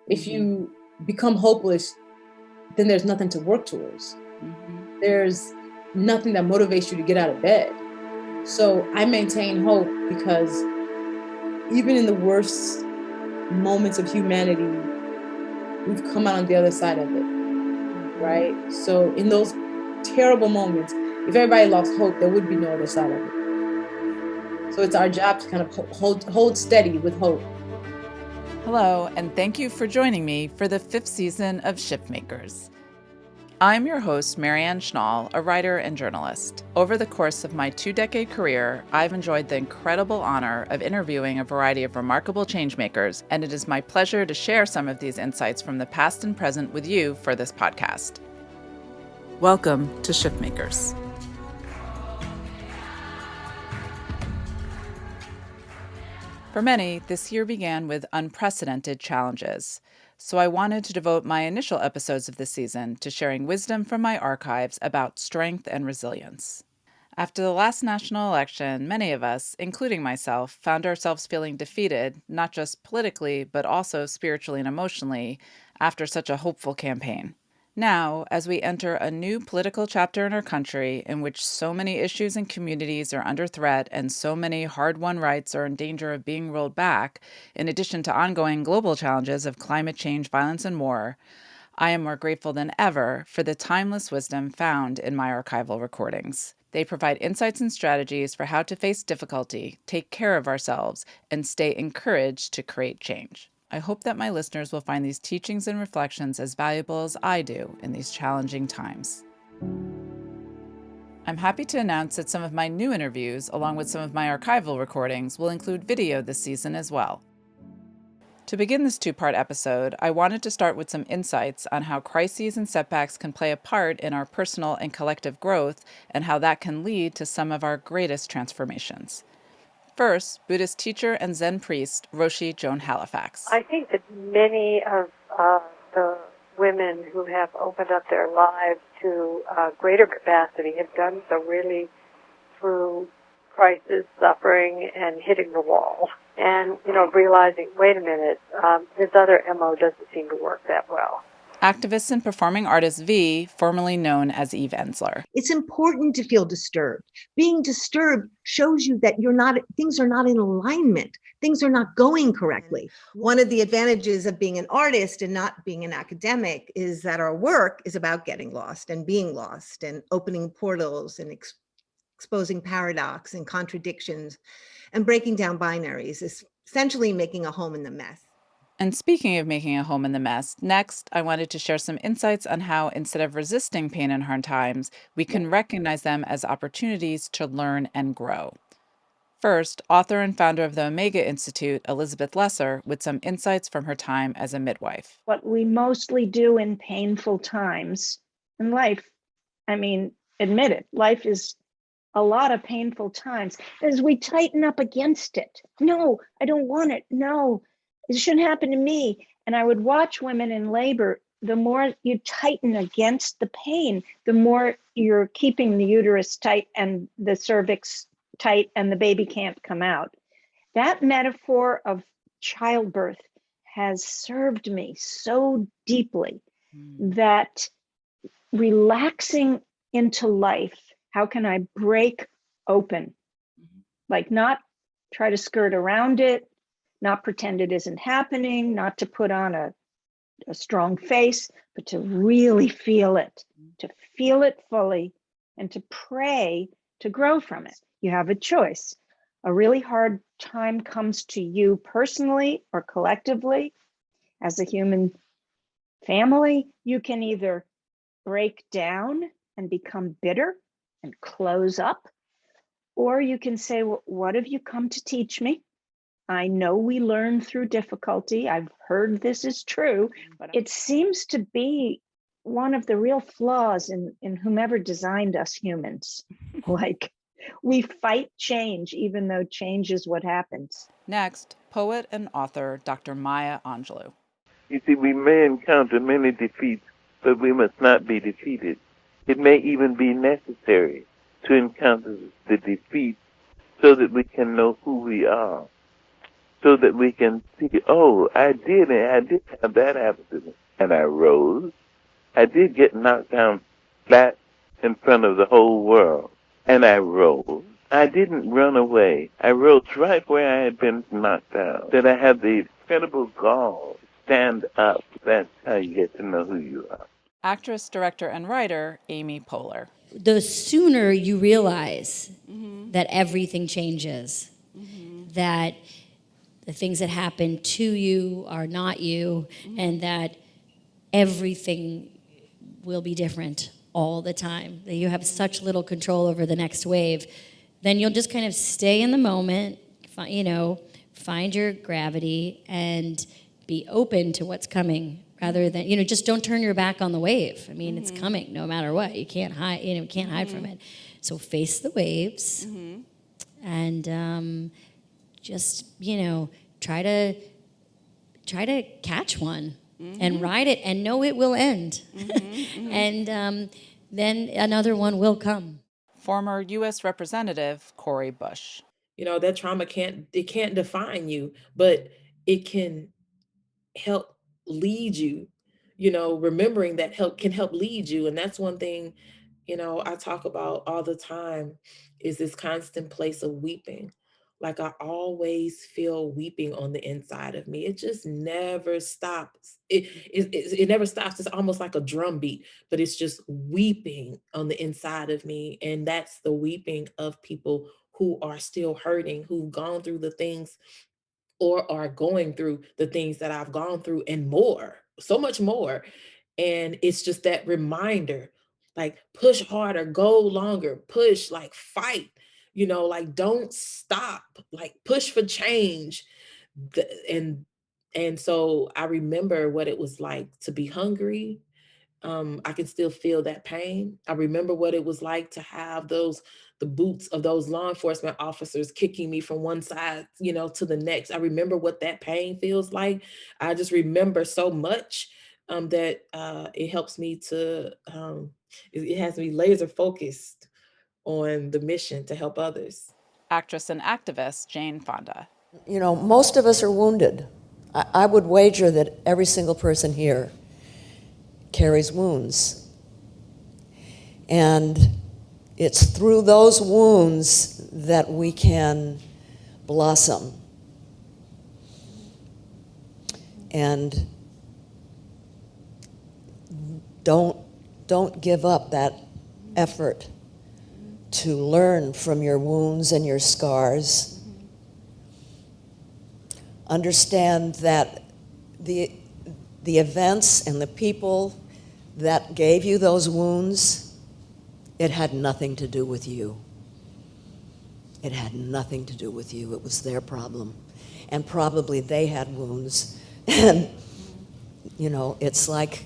If you become hopeless, then there's nothing to work towards. There's nothing that motivates you to get out of bed. So I maintain hope because even in the worst moments of humanity, we've come out on the other side of it, right? So in those terrible moments, if everybody lost hope, there would be no other side of it. So it's our job to kind of hold steady with hope. Hello, and thank you for joining me for the 5th season of ShiftMakers. I'm your host, Marianne Schnall, a writer and journalist. Over the course of my 2-decade career, I've enjoyed the incredible honor of interviewing a variety of remarkable changemakers, and it is my pleasure to share some of these insights from the past and present with you for this podcast. Welcome to ShiftMakers. For many, this year began with unprecedented challenges. So I wanted to devote my initial episodes of this season to sharing wisdom from my archives about strength and resilience. After the last national election, many of us, including myself, found ourselves feeling defeated, not just politically, but also spiritually and emotionally, after such a hopeful campaign. Now, as we enter a new political chapter in our country in which so many issues and communities are under threat and so many hard-won rights are in danger of being rolled back, in addition to ongoing global challenges of climate change, violence, and more, I am more grateful than ever for the timeless wisdom found in my archival recordings. They provide insights and strategies for how to face difficulty, take care of ourselves, and stay encouraged to create change. I hope that my listeners will find these teachings and reflections as valuable as I do in these challenging times. I'm happy to announce that some of my new interviews, along with some of my archival recordings, will include video this season as well. To begin this 2-part episode, I wanted to start with some insights on how crises and setbacks can play a part in our personal and collective growth, and how that can lead to some of our greatest transformations. First, Buddhist teacher and Zen priest Roshi Joan Halifax. I think that many of the women who have opened up their lives to greater capacity have done so really through crisis, suffering, and hitting the wall. And, realizing, wait a minute, this other MO doesn't seem to work that well. Activist and performing artist V, formerly known as Eve Ensler. It's important to feel disturbed. Being disturbed shows you that things are not in alignment. Things are not going correctly. One of the advantages of being an artist and not being an academic is that our work is about getting lost and being lost and opening portals and exposing paradox and contradictions and breaking down binaries, essentially making a home in the mess. And speaking of making a home in the mess, next, I wanted to share some insights on how, instead of resisting pain and hard times, we can recognize them as opportunities to learn and grow. First, author and founder of the Omega Institute, Elizabeth Lesser, with some insights from her time as a midwife. What we mostly do in painful times in life, admit it, life is a lot of painful times, is we tighten up against it. No, I don't want it. No. It shouldn't happen to me. And I would watch women in labor. The more you tighten against the pain, the more you're keeping the uterus tight and the cervix tight and the baby can't come out. That metaphor of childbirth has served me so deeply that relaxing into life, how can I break open? Like not try to skirt around it, not pretend it isn't happening, not to put on a strong face, but to really feel it fully, and to pray to grow from it. You have a choice. A really hard time comes to you personally or collectively as a human family. You can either break down and become bitter and close up, or you can say, well, what have you come to teach me? I know we learn through difficulty. I've heard this is true, but it seems to be one of the real flaws in whomever designed us humans. Like, we fight change, even though change is what happens. Next, poet and author Dr. Maya Angelou. You see, we may encounter many defeats, but we must not be defeated. It may even be necessary to encounter the defeat so that we can know who we are. so that we can see, oh, I did have that happen to me. And I rose. I did get knocked down flat in front of the whole world. And I rose. I didn't run away. I rose right where I had been knocked down. That I had the incredible gall to stand up. That's how you get to know who you are. Actress, director, and writer Amy Poehler. The sooner you realize that everything changes, that the things that happen to you are not you, and that everything will be different all the time, that you have such little control over the next wave, then you'll just kind of stay in the moment, find your gravity and be open to what's coming rather than, just don't turn your back on the wave. I mean, it's coming no matter what. You can't hide, can't hide from it. So face the waves and just, try to catch one and ride it and know it will end. And then another one will come. Former U.S. Representative Cori Bush. That trauma can't define you, but it can help lead you. Remembering that can help lead you. And that's one thing, I talk about all the time is this constant place of weeping. Like I always feel weeping on the inside of me. It just never stops. It never stops. It's almost like a drum beat, but it's just weeping on the inside of me. And that's the weeping of people who are still hurting, who've gone through the things or are going through the things that I've gone through and more, so much more. And it's just that reminder, like push harder, go longer, push, like fight. Like don't stop, like push for change. And so I remember what it was like to be hungry. I can still feel that pain. I remember what it was like to have the boots of those law enforcement officers kicking me from one side, to the next. I remember what that pain feels like. I just remember so much that it helps me to, it has me laser focused on the mission to help others. Actress and activist Jane Fonda. Most of us are wounded. I would wager that every single person here carries wounds. And it's through those wounds that we can blossom. And don't give up that effort to learn from your wounds and your scars. Understand that the events and the people that gave you those wounds, it had nothing to do with you. It had nothing to do with you. It was their problem. And probably they had wounds. And, it's like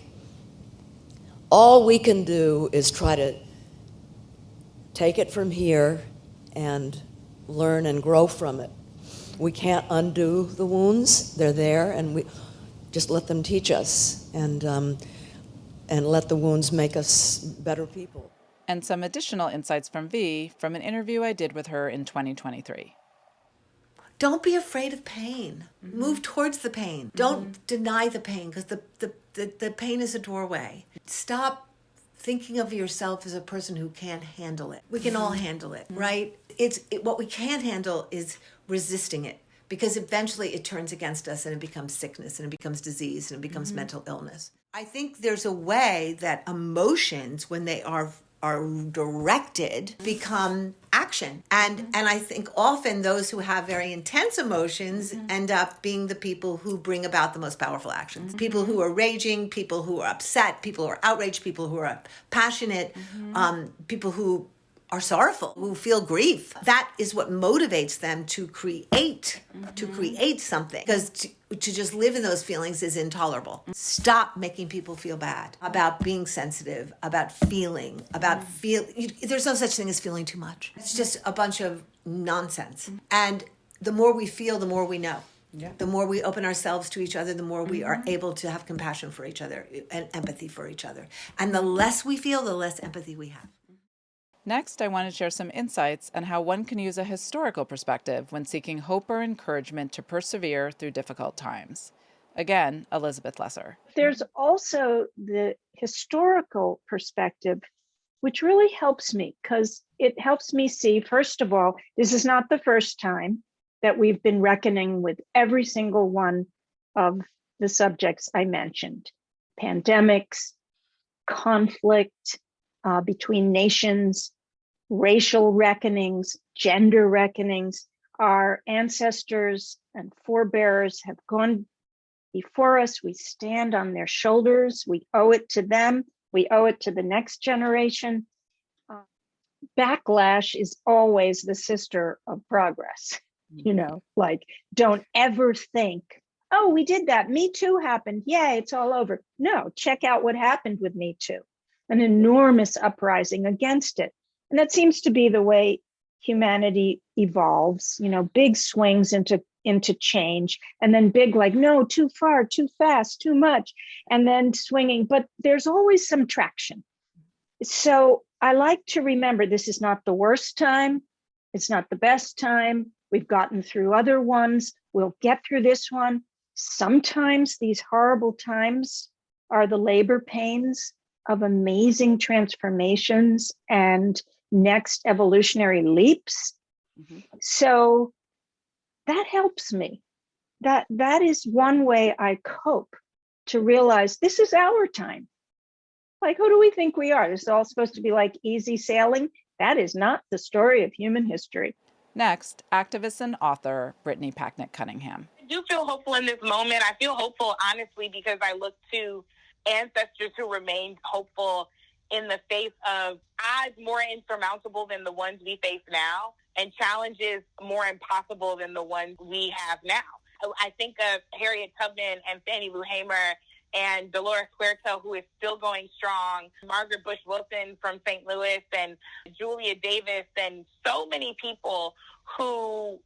all we can do is try to take it from here and learn and grow from it. We can't undo the wounds. They're there, and we just let them teach us and let the wounds make us better people. And some additional insights from V from an interview I did with her in 2023. Don't be afraid of pain. Move towards the pain. Don't deny the pain, because the pain is a doorway. Stop thinking of yourself as a person who can't handle it. We can all handle it, right? What we can't handle is resisting it, because eventually it turns against us and it becomes sickness and it becomes disease and it becomes mental illness. I think there's a way that emotions, when they are directed, become action. And I think often those who have very intense emotions end up being the people who bring about the most powerful actions. People who are raging, people who are upset, people who are outraged, people who are passionate, people who are sorrowful, who feel grief. That is what motivates them to create something. Because to just live in those feelings is intolerable. Stop making people feel bad about being sensitive, about feeling, there's no such thing as feeling too much. It's just a bunch of nonsense. And the more we feel, the more we know. Yeah. The more we open ourselves to each other, the more we are able to have compassion for each other and empathy for each other. And the less we feel, the less empathy we have. Next, I want to share some insights on how one can use a historical perspective when seeking hope or encouragement to persevere through difficult times. Again, Elizabeth Lesser. There's also the historical perspective, which really helps me because it helps me see, first of all, this is not the first time that we've been reckoning with every single one of the subjects I mentioned: pandemics, conflict between nations, racial reckonings, gender reckonings. Our ancestors and forebears have gone before us. We stand on their shoulders. We owe it to them. We owe it to the next generation. Backlash is always the sister of progress. Like, don't ever think, oh, we did that. Me Too happened. Yeah, it's all over. No, check out what happened with Me Too. An enormous uprising against it. And that seems to be the way humanity evolves, big swings into change, and then big, like, no, too far, too fast, too much, and then swinging, but there's always some traction. So I like to remember this is not the worst time. It's not the best time. We've gotten through other ones. We'll get through this one. Sometimes these horrible times are the labor pains of amazing transformations and next evolutionary leaps. Mm-hmm. So that helps me. That is one way I cope, to realize this is our time. Like, who do we think we are? This is all supposed to be like easy sailing. That is not the story of human history. Next, activist and author Brittany Packnett Cunningham. I do feel hopeful in this moment. I feel hopeful, honestly, because I look to ancestors who remained hopeful in the face of odds more insurmountable than the ones we face now, and challenges more impossible than the ones we have now. I think of Harriet Tubman and Fannie Lou Hamer and Dolores Huerta, who is still going strong, Margaret Bush Wilson from St. Louis, and Julia Davis, and so many people who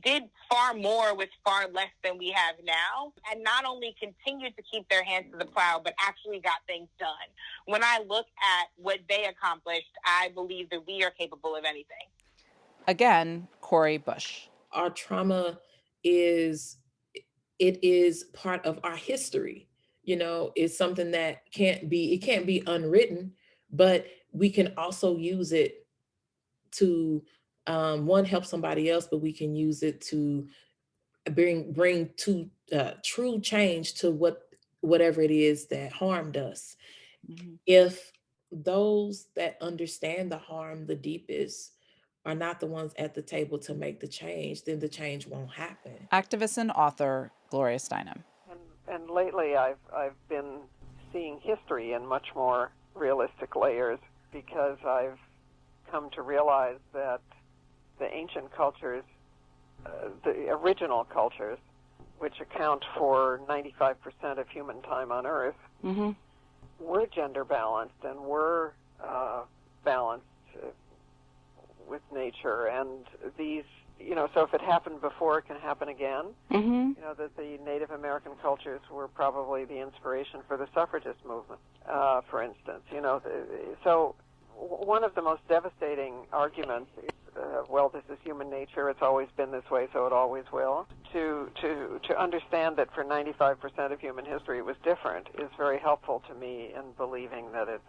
did far more with far less than we have now, and not only continued to keep their hands to the plow, but actually got things done. When I look at what they accomplished, I believe that we are capable of anything. Again, Cori Bush. Our trauma is part of our history. It's something that can't be unwritten, but we can also use it to one, help somebody else, but we can use it to bring to true change to whatever it is that harmed us. Mm-hmm. If those that understand the harm the deepest are not the ones at the table to make the change, then the change won't happen. Activist and author Gloria Steinem. And lately I've been seeing history in much more realistic layers, because I've come to realize that the ancient cultures, the original cultures, which account for 95% of human time on Earth, mm-hmm. were gender balanced and were balanced with nature. And these, so if it happened before, it can happen again. Mm-hmm. That the Native American cultures were probably the inspiration for the suffragist movement, for instance. So one of the most devastating arguments is, well, this is human nature, it's always been this way, so it always will. To understand that for 95% of human history it was different is very helpful to me in believing that it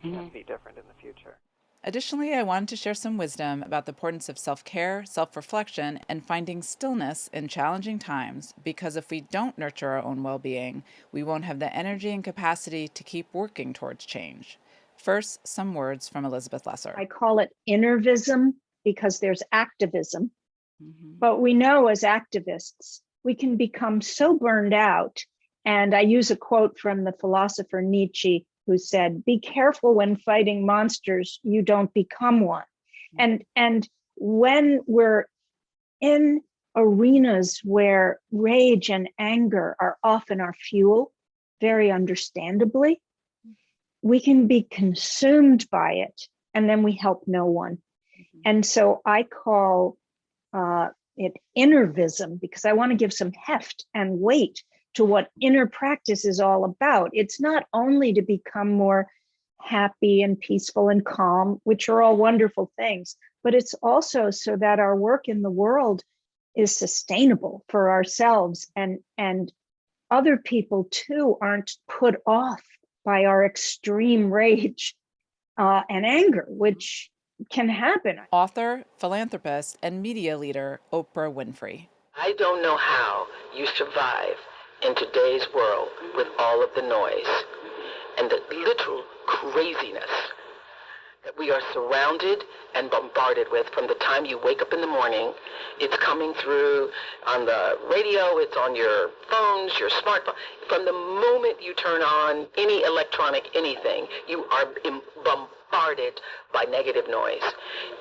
can be different in the future. Additionally, I wanted to share some wisdom about the importance of self-care, self-reflection, and finding stillness in challenging times, because if we don't nurture our own well-being, we won't have the energy and capacity to keep working towards change. First, some words from Elizabeth Lesser. I call it innervism because there's activism. Mm-hmm. But we know as activists, we can become so burned out. And I use a quote from the philosopher Nietzsche, who said, "Be careful when fighting monsters, you don't become one." Mm-hmm. And when we're in arenas where rage and anger are often our fuel, very understandably, we can be consumed by it, and then we help no one. Mm-hmm. And so I call it innervism, because I want to give some heft and weight to what inner practice is all about. It's not only to become more happy and peaceful and calm, which are all wonderful things. But it's also so that our work in the world is sustainable for ourselves, and other people too aren't put off by our extreme rage and anger, which can happen. Author, philanthropist, and media leader Oprah Winfrey. I don't know how you survive in today's world with all of the noise and the literal craziness that we are surrounded and bombarded with from the time you wake up in the morning. It's coming through on the radio, it's on your phones, your smartphone. From the moment you turn on any electronic anything, you are bombarded by negative noise.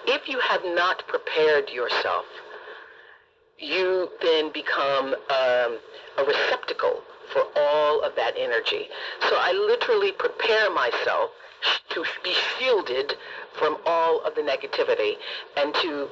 If you have not prepared yourself, you then become a receptacle for all of that energy. So I literally prepare myself to be shielded from all of the negativity and to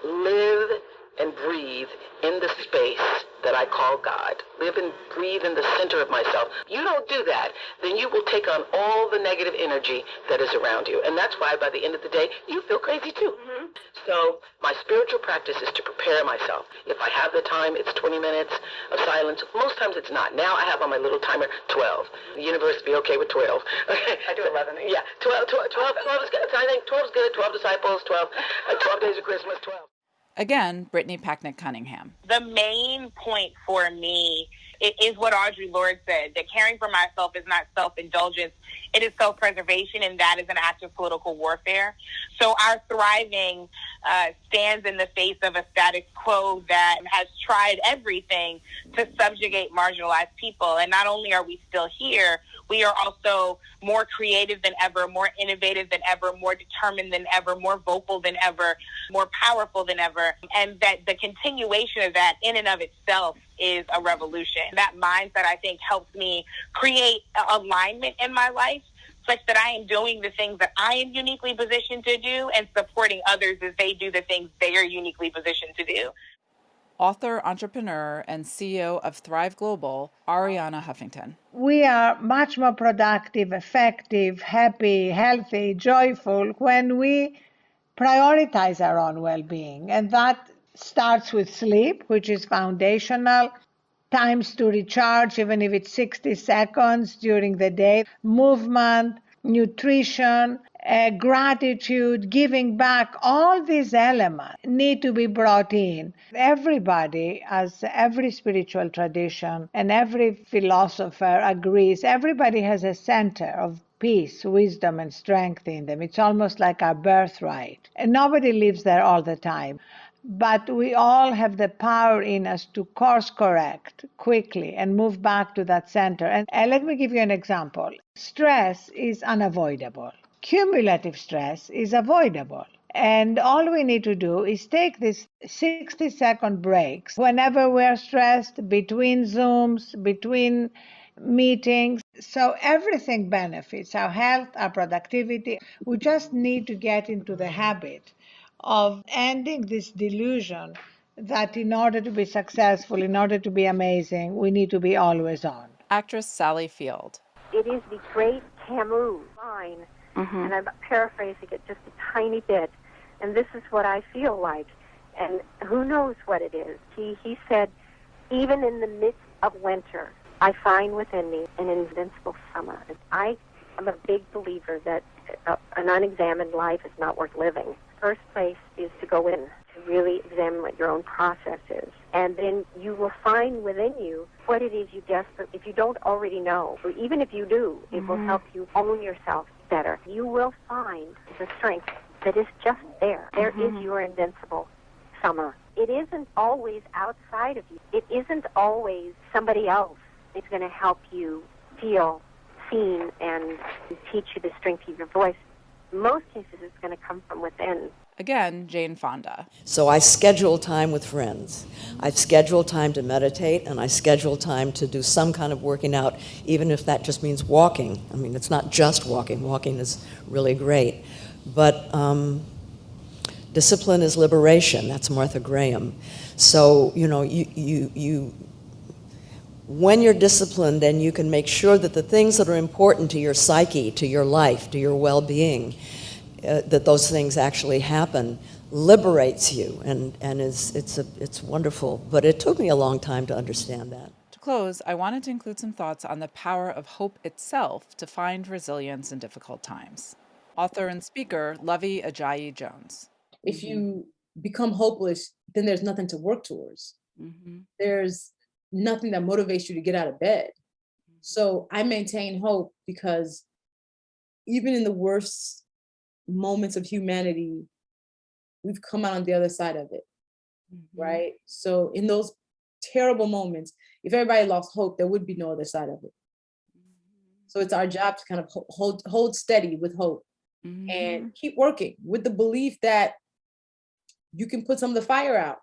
live and breathe in the space that I call God. Live and breathe in the center of myself. You don't do that, then you will take on all the negative energy that is around you. And that's why by the end of the day, you feel crazy too. Mm-hmm. So my spiritual practice is to prepare myself. If I have the time, it's 20 minutes of silence. Most times it's not. Now I have on my little timer 12. The universe be okay with 12. I do 11. Yeah, 12 is good. I think 12 is good. 12 disciples, 12 days of Christmas, 12. Again, Brittany Packnett Cunningham. The main point for me is what Audre Lorde said, that caring for myself is not self-indulgence, it is self-preservation, and that is an act of political warfare. So our thriving stands in the face of a status quo that has tried everything to subjugate marginalized people. And not only are we still here, we are also more creative than ever, more innovative than ever, more determined than ever, more vocal than ever, more powerful than ever. And that the continuation of that in and of itself is a revolution. That mindset, I think, helps me create alignment in my life such that I am doing the things that I am uniquely positioned to do and supporting others as they do the things they are uniquely positioned to do. Author, entrepreneur, and CEO of Thrive Global, Arianna Huffington. We are much more productive, effective, happy, healthy, joyful when we prioritize our own well-being. And that starts with sleep, which is foundational, times to recharge, even if it's 60 seconds during the day, movement, nutrition, gratitude, giving back, all these elements need to be brought in. Everybody, as every spiritual tradition and every philosopher agrees, everybody has a center of peace, wisdom, and strength in them. It's almost like our birthright. And nobody lives there all the time. But we all have the power in us to course correct quickly and move back to that center. And let me give you an example. Stress is unavoidable. Cumulative stress is avoidable. And all we need to do is take these 60-second breaks whenever we're stressed, between Zooms, between meetings. So everything benefits our health, our productivity. We just need to get into the habit of ending this delusion that in order to be successful, in order to be amazing, we need to be always on. Actress Sally Field. It is the great Camus line, and I'm paraphrasing it just a tiny bit, and this is what I feel like, and who knows what it is. He said, even in the midst of winter, I find within me an invincible summer. I am a big believer that an unexamined life is not worth living. First place is to go in, to really examine what your own process is. And then you will find within you what it is you desperately, if you don't already know, or even if you do, it will help you own yourself better. You will find the strength that is just there. There is your invincible summer. It isn't always outside of you. It isn't always somebody else that's going to help you feel seen and teach you the strength of your voice. In most cases, it's going to come from within. Again, Jane Fonda. So I schedule time with friends. I schedule time to meditate, and I schedule time to do some kind of working out, even if that just means walking. I mean, it's not just walking. Walking is really great. But discipline is liberation. That's Martha Graham. So, you know, when you're disciplined and you can make sure that the things that are important to your psyche, to your life, to your well-being, that those things actually happen, liberates you, and it's wonderful. But it took me a long time to understand that. To close, I wanted to include some thoughts on the power of hope itself to find resilience in difficult times. Author and speaker Luvvie Ajayi Jones. If you become hopeless, then there's nothing to work towards. There's nothing that motivates you to get out of bed. So I maintain hope because even in the worst moments of humanity, we've come out on the other side of it, right? So in those terrible moments, if everybody lost hope, there would be no other side of it. So it's our job to kind of hold steady with hope and keep working with the belief that you can put some of the fire out.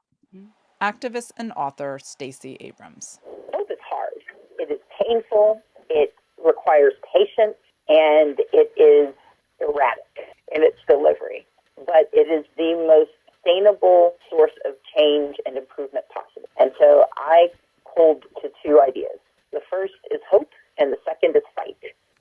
Activist and author Stacey Abrams. Hope is hard. It is painful. It requires patience, and it is erratic in its delivery. But it is the most sustainable source of change and improvement possible. And so I hold to two ideas. The first is hope, and the second is fight.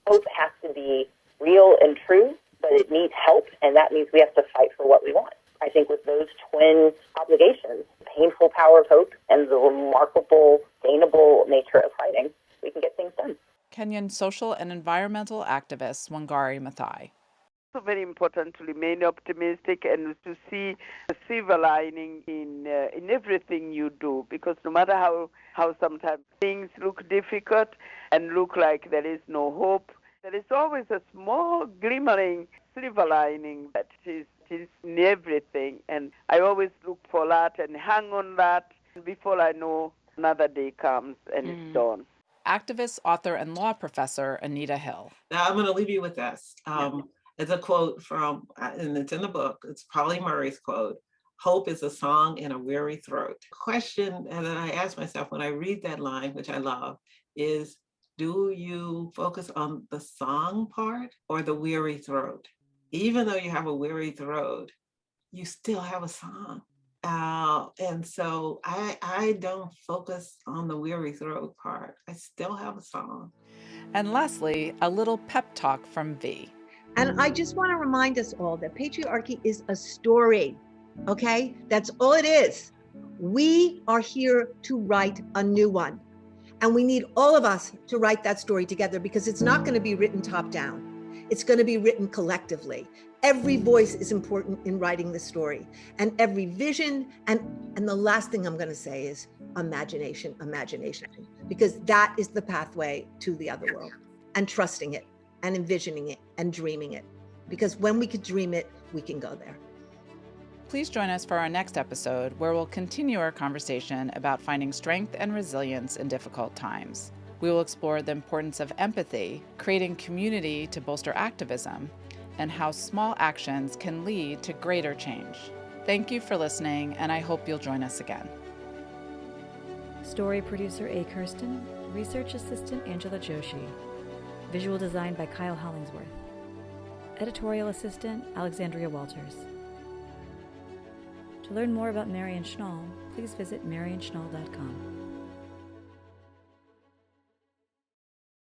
Hope has to be real and true, but it needs help, and that means we have to fight for what we want. I think with those twin obligations, the painful power of hope and the remarkable, sustainable nature of fighting, we can get things done. Kenyan social and environmental activist Wangari Maathai. It's also very important to remain optimistic and to see a silver lining in everything you do, because no matter how sometimes things look difficult and look like there is no hope, there is always a small glimmering silver lining that is in everything. And I always look for that and hang on that. Before I know, another day comes and it's dawn. Activist, author, and law professor Anita Hill. Now I'm going to leave you with this. It's a quote from, and it's in the book, it's Polly Murray's quote, "Hope is a song in a weary throat." The question that I ask myself when I read that line, which I love, is do you focus on the song part or the weary throat? Even though you have a weary throat, you still have a song. And so I don't focus on the weary throat part. I still have a song. And lastly, a little pep talk from V. And I just want to remind us all that patriarchy is a story, okay? That's all it is. We are here to write a new one. And we need all of us to write that story together, because it's not going to be written top down. It's going to be written collectively. Every voice is important in writing the story, and every vision. And the last thing I'm going to say is imagination, because that is the pathway to the other world, and trusting it and envisioning it and dreaming it, because when we could dream it, we can go there. Please join us for our next episode, where we'll continue our conversation about finding strength and resilience in difficult times. We will explore the importance of empathy, creating community to bolster activism, and how small actions can lead to greater change. Thank you for listening, and I hope you'll join us again. Story producer A. Kirsten, research assistant Angela Joshi, visual design by Kyle Hollingsworth, editorial assistant Alexandria Walters. To learn more about Marianne Schnall, please visit marianneschnall.com.